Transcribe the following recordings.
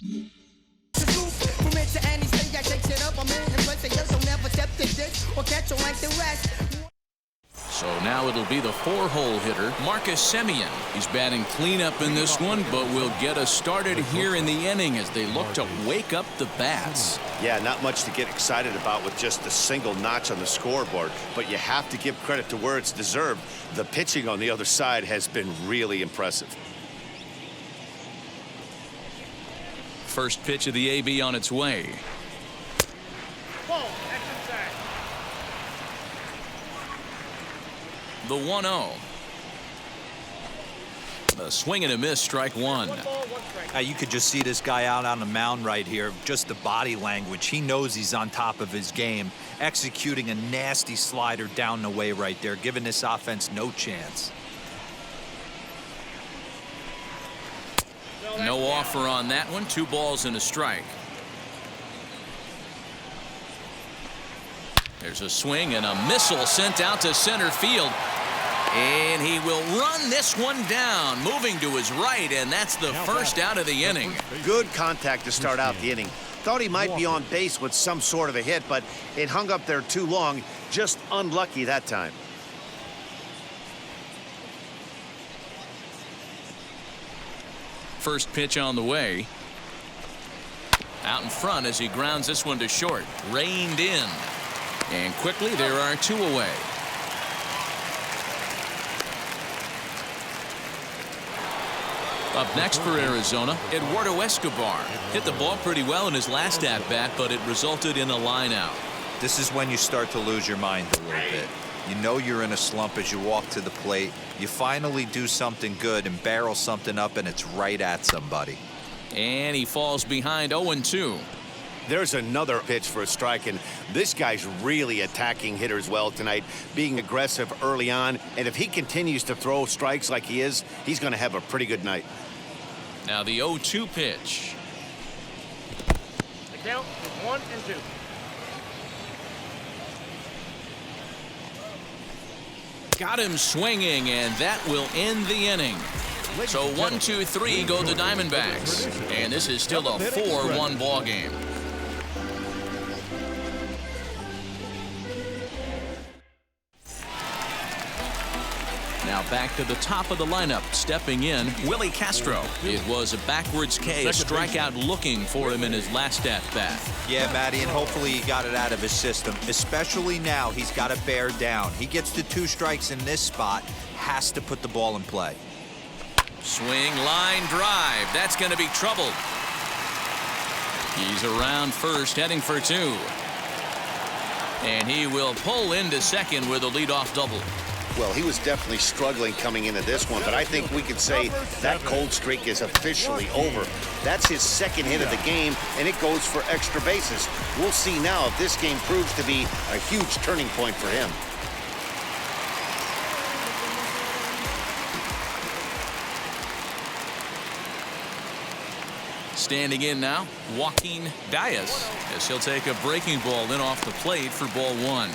So now it'll be the 4-hole hitter, Marcus Semien. He's batting cleanup in this one, but will get us started here in the inning as they look to wake up the bats. Yeah, not much to get excited about with just a single notch on the scoreboard, but you have to give credit to where it's deserved. The pitching on the other side has been really impressive. First pitch of the AB on its way. The 1-0. A swing and a miss, strike one. You could just see this guy out on the mound right here. Just the body language. He knows he's on top of his game. Executing a nasty slider down the way right there, giving this offense no chance. No offer on that one. 2 balls and a strike. There's a swing and a missile sent out to center field. And he will run this one down, moving to his right, and that's the first out of the inning. Good contact to start out the inning. Thought he might be on base with some sort of a hit, but it hung up there too long. Just unlucky that time. First pitch on the way. Out in front as he grounds this one to short. Reined in. And quickly there are 2 away. Up next for Arizona, Eduardo Escobar. Hit the ball pretty well in his last at-bat, but it resulted in a line-out. This is when you start to lose your mind a little bit. You know you're in a slump as you walk to the plate. You finally do something good and barrel something up, and it's right at somebody. And he falls behind 0-2. There's another pitch for a strike, and this guy's really attacking hitters well tonight, being aggressive early on. And if he continues to throw strikes like he is, he's going to have a pretty good night. Now the 0-2 pitch. The count is 1-2. Got him swinging, and that will end the inning. So 1-2-3 go the Diamondbacks, and this is still a 4-1 ball game. Now back to the top of the lineup, stepping in, Willie Castro. It was a backwards K, a strikeout looking for him in his last at-bat. Yeah, Matty, and hopefully he got it out of his system. Especially now, he's got to bear down. He gets to 2 strikes in this spot, has to put the ball in play. Swing, line drive. That's going to be trouble. He's around first, heading for 2. And he will pull into second with a leadoff double. Well, he was definitely struggling coming into this one, but I think we could say that cold streak is officially over. That's his 2nd hit of the game, and it goes for extra bases. We'll see now if this game proves to be a huge turning point for him. Standing in now, Joaquin Diaz, as he'll take a breaking ball in off the plate for ball 1.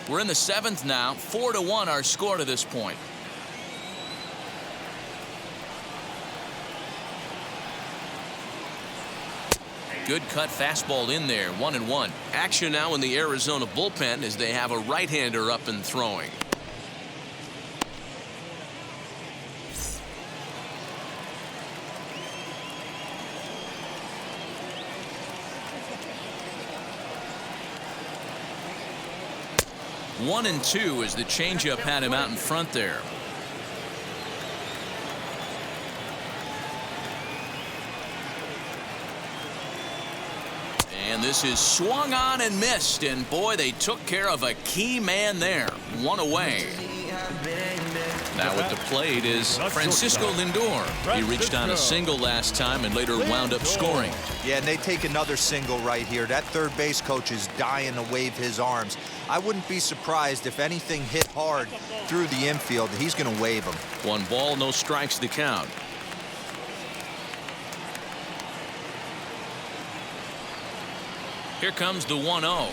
We're in the 7th now. 4-1 our score to this point. Good cut fastball in there. 1-1. Action now in the Arizona bullpen as they have a right-hander up and throwing. One and 2 as the changeup had him out in front there. And this is swung on and missed, and boy, they took care of a key man there. 1 away. Now at the plate is Francisco Lindor. He reached on a single last time and later wound up scoring. Yeah, and they take another single right here. That third base coach is dying to wave his arms. I wouldn't be surprised if anything hit hard through the infield. He's going to wave them. 1 ball, no strikes to count. Here comes the 1-0.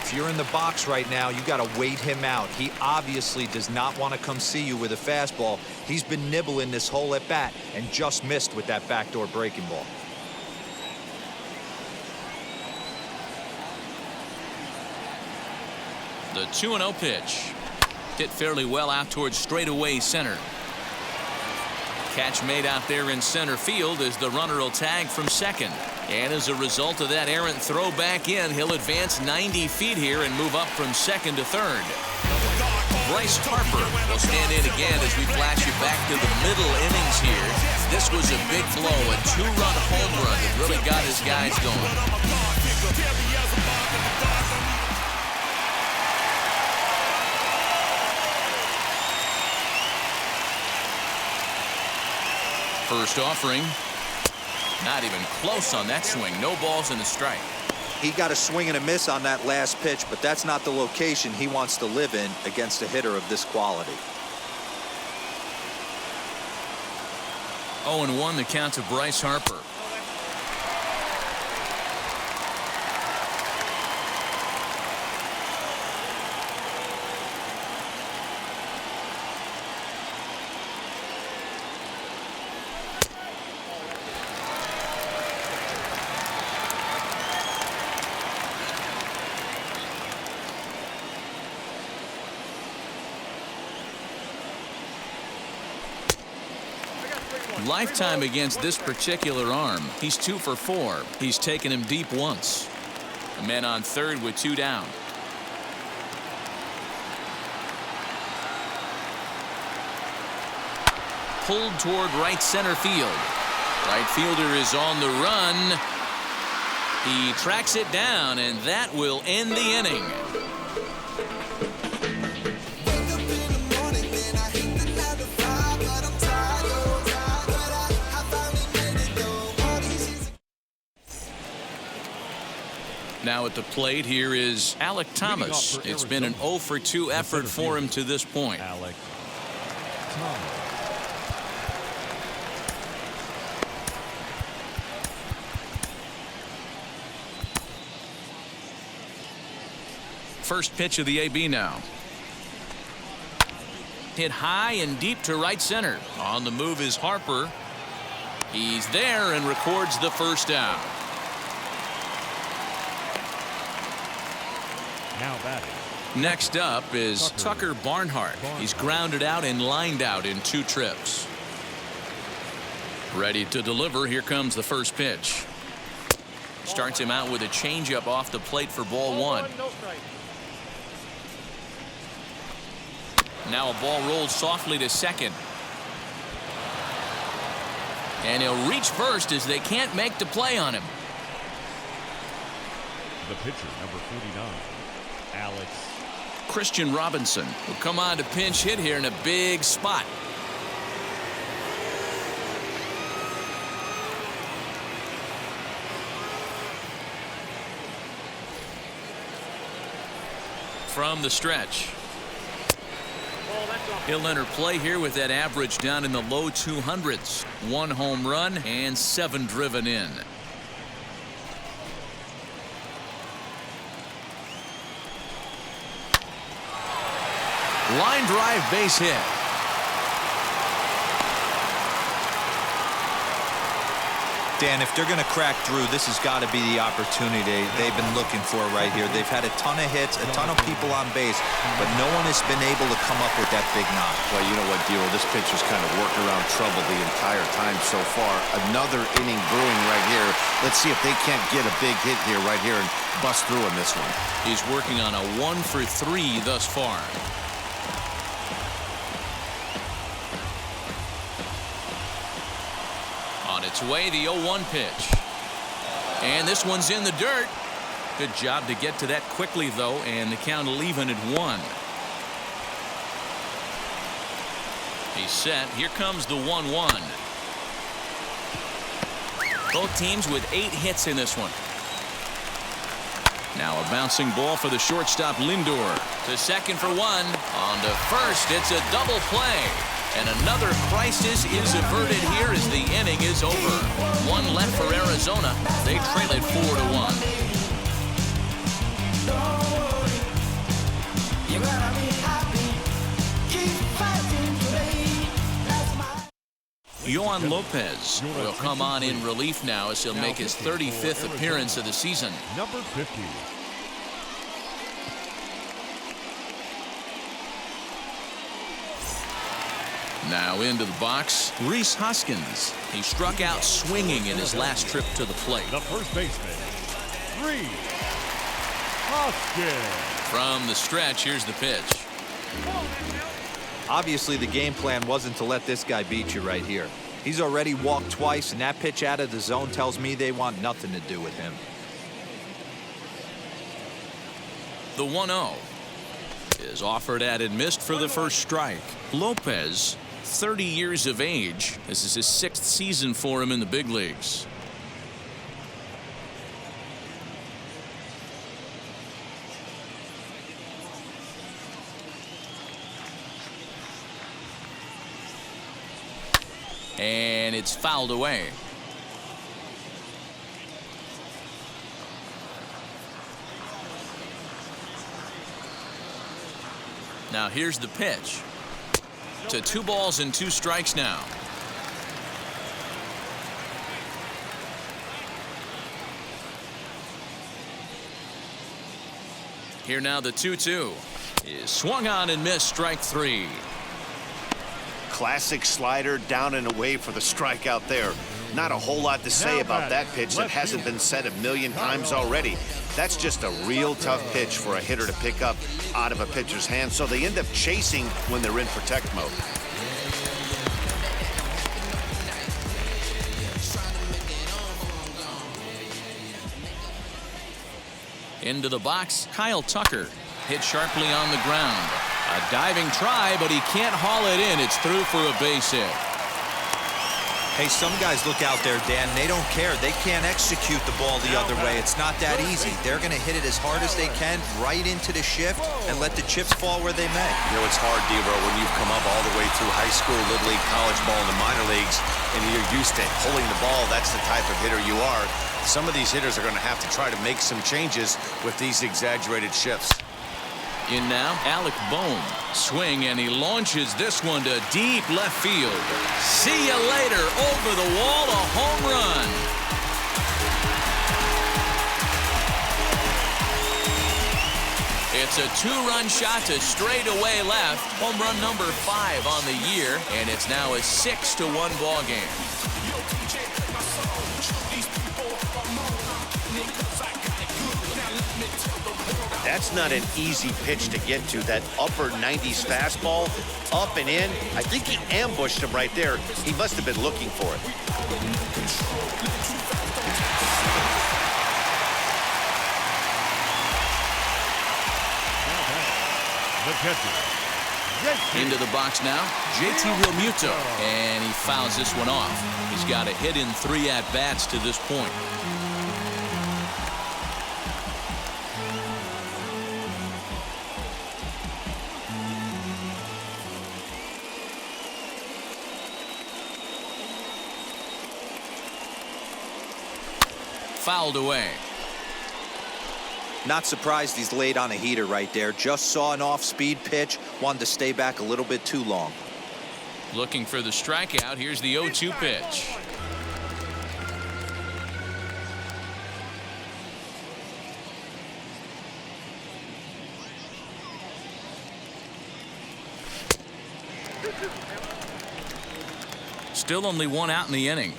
If you're in the box right now, you got to wait him out. He obviously does not want to come see you with a fastball. He's been nibbling this whole at bat and just missed with that backdoor breaking ball. The 2-0 pitch. Hit fairly well out towards straightaway center. Catch made out there in center field as the runner will tag from second. And as a result of that errant throw back in, he'll advance 90 feet here and move up from second to third. Bryce Harper will stand in again as we flash you back to the middle innings here. This was a big blow, a 2-run home run that really got his guys going. First offering. Not even close on that swing. No balls and a strike. He got a swing and a miss on that last pitch, but that's not the location he wants to live in against a hitter of this quality. 0-1 the count to Bryce Harper. Lifetime against this particular arm. He's 2 for 4. He's taken him deep once. The men on third with 2 down. Pulled toward right center field. Right fielder is on the run. He tracks it down, and that will end the inning. Now at the plate here is Alek Thomas. It's been an 0 for 2 effort for him to this point. Alek Thomas. First pitch of the AB now. Hit high and deep to right center. On the move is Harper. He's there and records the first out. Now batting. Next up is Tucker Barnhart. He's grounded out and lined out in 2 trips. Ready to deliver. Here comes the first pitch. Starts him out with a changeup off the plate for ball 1. Now a ball rolls softly to second. And he'll reach first as they can't make the play on him. The pitcher, number 49, Alex. Christian Robinson will come on to pinch hit here in a big spot. From the stretch. He'll enter play here with that average down in the low 200s. 1 home run and 7 driven in. Line drive base hit. Dan, if they're going to crack through, this has got to be the opportunity they've been looking for right here. They've had a ton of hits, a ton of people on base, but no one has been able to come up with that big knock. Well, you know what, Dilo, this pitcher's kind of working around trouble the entire time so far. Another inning brewing right here. Let's see if they can't get a big hit here right here and bust through in this one. He's working on a 1 for 3 thus far. On its way, the 0-1 pitch. And this one's in the dirt. Good job to get to that quickly, though, and the count will even at 1. He's set. Here comes the 1-1. Both teams with 8 hits in this one. Now a bouncing ball for the shortstop Lindor. To second for 1. On to first. It's a double play. And another crisis is averted here as the inning is over. 1 left for Arizona. They trail it 4-1. Juan Lopez will come on in relief now as he'll Now make his pitching for 35th appearance of the season. Number 50. Now into the box, Rhys Hoskins. He struck out swinging in his last trip to the plate. The first baseman, Rhys Hoskins. From the stretch, here's the pitch. Obviously, the game plan wasn't to let this guy beat you right here. He's already walked twice, and that pitch out of the zone tells me they want nothing to do with him. The 1-0 is offered at and missed for the first strike. Lopez, 30 years of age. This is his 6th season for him in the big leagues. And it's fouled away. Now here's the pitch. To 2 balls and 2 strikes now. Here now the 2-2 is swung on and missed, strike 3. Classic slider down and away for the strikeout there. Not a whole lot to say about that pitch that hasn't been said a million times already. That's just a real tough pitch for a hitter to pick up out of a pitcher's hand, so they end up chasing when they're in protect mode. Into the box, Kyle Tucker hit sharply on the ground. A diving try, but he can't haul it in. It's through for a base hit. Hey, some guys look out there, Dan. They don't care. They can't execute the ball the other way. It's not that easy. They're going to hit it as hard as they can right into the shift and let the chips fall where they may. You know, it's hard, Debro, when you've come up all the way through high school, little league, college ball, and the minor leagues, and you're used to pulling the ball. That's the type of hitter you are. Some of these hitters are going to have to try to make some changes with these exaggerated shifts. In now, Alec Bohm. Swing, and he launches this one to deep left field. See you later. Over the wall, a home run. It's a 2-run shot to straightaway left. Home run number 5 on the year, and it's now a 6-1 ball game. That's not an easy pitch to get to. That upper 90s fastball, up and in. I think he ambushed him right there. He must have been looking for it. The catcher, Into the box now, JT Realmuto, and he fouls this one off. He's got a hit in 3 at-bats to this point. Fouled away. Not surprised he's laid on a heater right there. Just saw an off-speed pitch. Wanted to stay back a little bit too long. Looking for the strikeout. Here's the 0-2 pitch. Still only 1 out in the inning.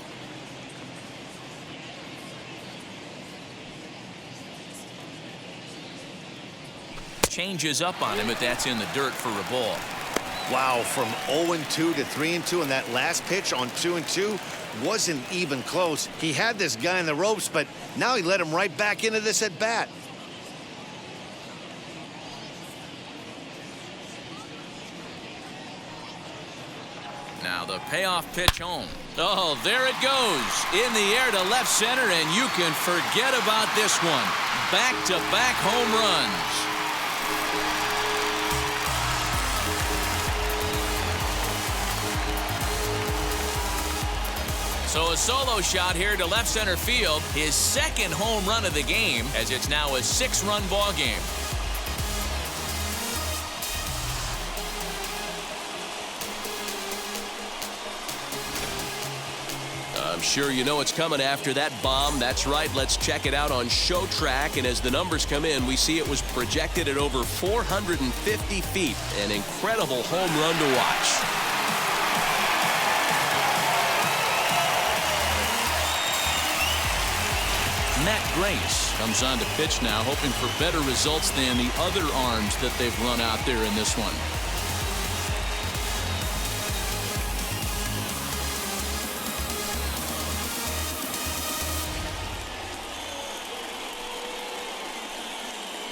Changes up on him, but that's in the dirt for a ball. Wow, from 0-2 to 3-2, and that last pitch on 2-2 wasn't even close. He had this guy in the ropes, but now he let him right back into this at bat. Now the payoff pitch home. Oh, there it goes. In the air to left center, and you can forget about this one. Back-to-back home runs. So a solo shot here to left center field. His 2nd home run of the game, as it's now a 6-run ball game. I'm sure you know it's coming after that bomb. That's right. Let's check it out on Show Track. And as the numbers come in, we see it was projected at over 450 feet. An incredible home run to watch. Matt Grace comes on to pitch now, hoping for better results than the other arms that they've run out there in this one.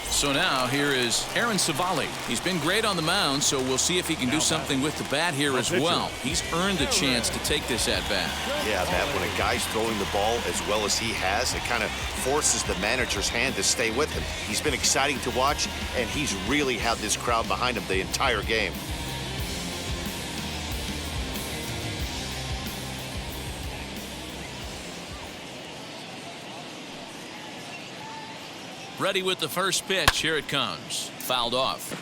So now here is Aaron Savali. He's been great on the mound, so we'll see if he can do something with the bat here as well. He's earned a chance to take this at bat. Yeah, Matt, when a guy's throwing the ball as well as he has, it kind of forces the manager's hand to stay with him. He's been exciting to watch, and he's really had this crowd behind him the entire game. Ready with the first pitch. Here it comes. Fouled off.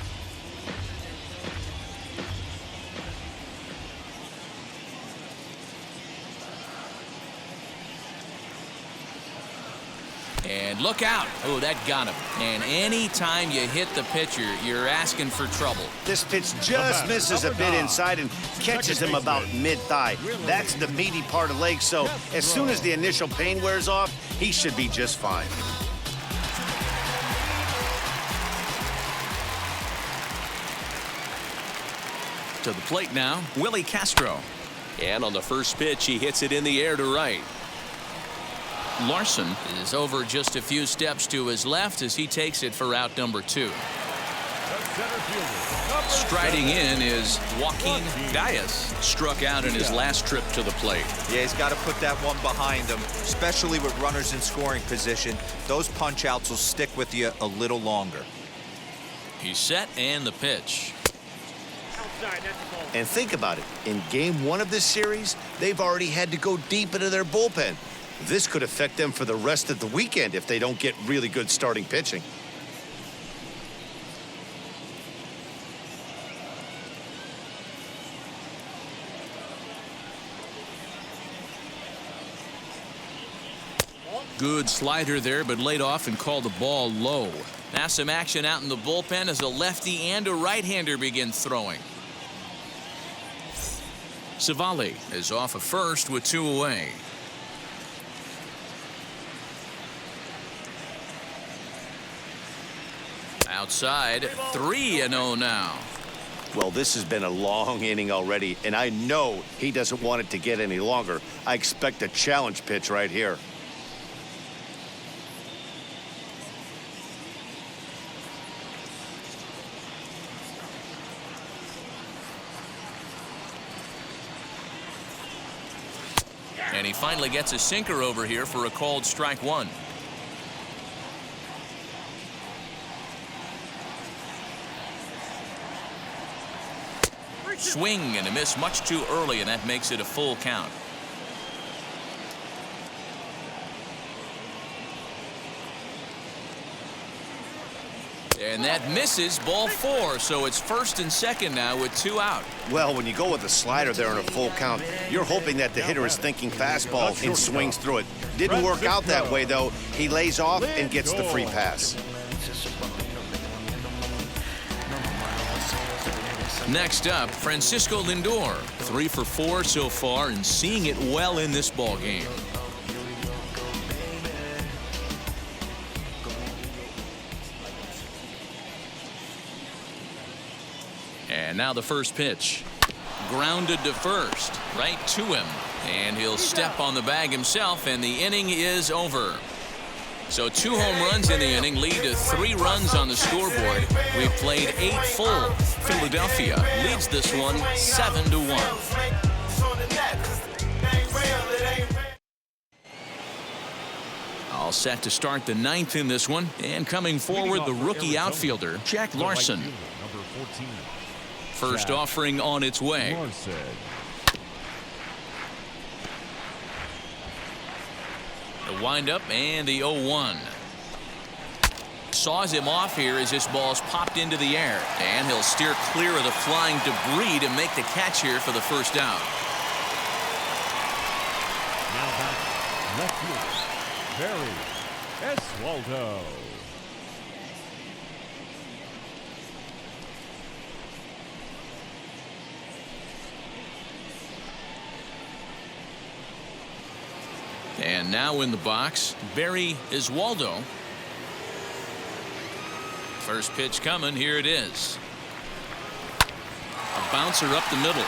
And look out. Oh, that got him. And anytime you hit the pitcher, you're asking for trouble. This pitch just misses a bit inside and catches him about mid-thigh. That's the meaty part of the leg, so as soon as the initial pain wears off, he should be just fine. To the plate now, Willie Castro. And on the first pitch, he hits it in the air to right. Larson is over just a few steps to his left as he takes it for out number 2. Striding in is Joaquin Diaz. Struck out in his last trip to the plate. Yeah, he's got to put that one behind him, especially with runners in scoring position. Those punch-outs will stick with you a little longer. He's set and the pitch. And think about it. In game 1 of this series, they've already had to go deep into their bullpen. This could affect them for the rest of the weekend if they don't get really good starting pitching. Good slider there, but laid off and called the ball low. Now some action out in the bullpen as a lefty and a right-hander begin throwing. Savali is off of first with 2 away. Outside, 3-0 now. Well, this has been a long inning already, and I know he doesn't want it to get any longer. I expect a challenge pitch right here. And he finally gets a sinker over here for a called strike 1. Swing and a miss much too early, and that makes it a full count. And that misses, ball 4, so it's first and second now with 2 out. Well, when you go with a slider there in a full count, you're hoping that the hitter is thinking fastball and swings through it. Didn't work out that way, though. He lays off and gets the free pass. Next up, Francisco Lindor. 3 for 4 so far and seeing it well in this ball game. And now the first pitch. Grounded to first, right to him. And he'll step on the bag himself, and the inning is over. So 2 home runs in the inning lead to 3 runs on the scoreboard. We've played 8 full. Philadelphia leads this one 7-1. All set to start the 9th in this one. And coming forward, the rookie outfielder, Jack Larson. First offering on its way. The windup and the 0-1. Saws him off here as this ball's popped into the air. And he'll steer clear of the flying debris to make the catch here for the first down. Now back, left fielder, Barry Eswaldo. And now in the box, Barry Eswaldo. First pitch coming. Here it is. A bouncer up the middle.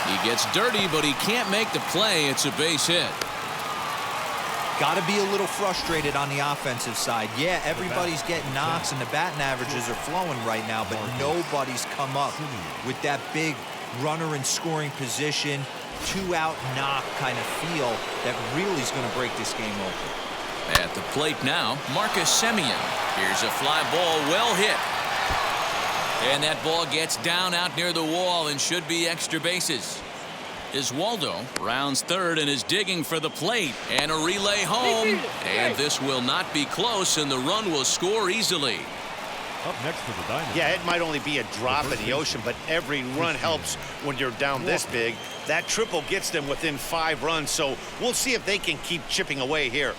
He gets dirty, but he can't make the play. It's a base hit. Got to be a little frustrated on the offensive side. Yeah, everybody's getting knocks and the batting averages are flowing right now, but nobody's come up with that big runner in scoring position, 2-out knock kind of feel that really is going to break this game open. At the plate now, Marcus Semien. Here's a fly ball, well hit. And that ball gets down out near the wall and should be extra bases. Eswaldo rounds third and is digging for the plate. And a relay home. And this will not be close, and the run will score easily. Up next for the Diamondbacks. Yeah, it might only be a drop in the ocean, but every run helps when you're down this big. That triple gets them within 5 runs, so we'll see if they can keep chipping away here.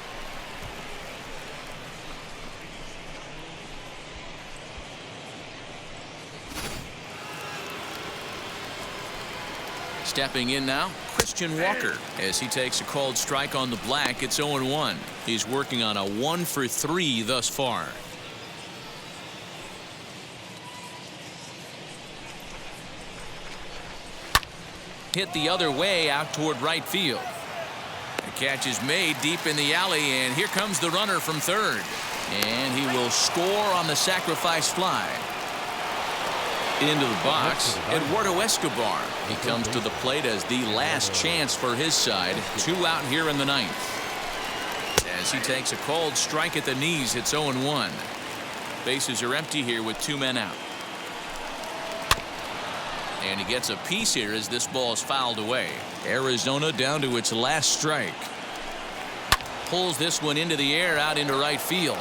Stepping in now, Christian Walker. As he takes a called strike on the black, it's 0-1. He's working on a 1-for-3 thus far. Hit the other way out toward right field. The catch is made deep in the alley, and here comes the runner from third. And he will score on the sacrifice fly. Into the box, Eduardo Escobar. He comes to the plate as the last chance for his side. 2 out here in the 9th. As he takes a called strike at the knees, it's 0-1. Bases are empty here with 2 men out. And he gets a piece here as this ball is fouled away. Arizona down to its last strike. Pulls this one into the air out into right field.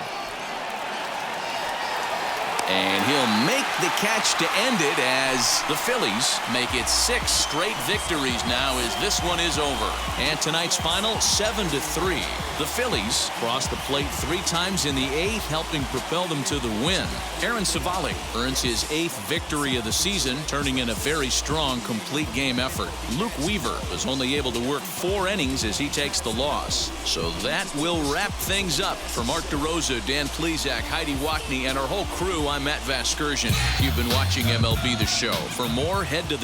And he'll make the catch to end it as the Phillies make it 6 straight victories now as this one is over. And tonight's final 7-3. The Phillies cross the plate 3 times in the 8th, helping propel them to the win. Aaron Savali earns his 8th victory of the season, turning in a very strong complete game effort. Luke Weaver was only able to work 4 innings as he takes the loss. So that will wrap things up. For Mark DeRosa, Dan Plesac, Heidi Watney, and our whole crew, I'm Matt Vasgersian. You've been watching MLB The Show. For more, head to the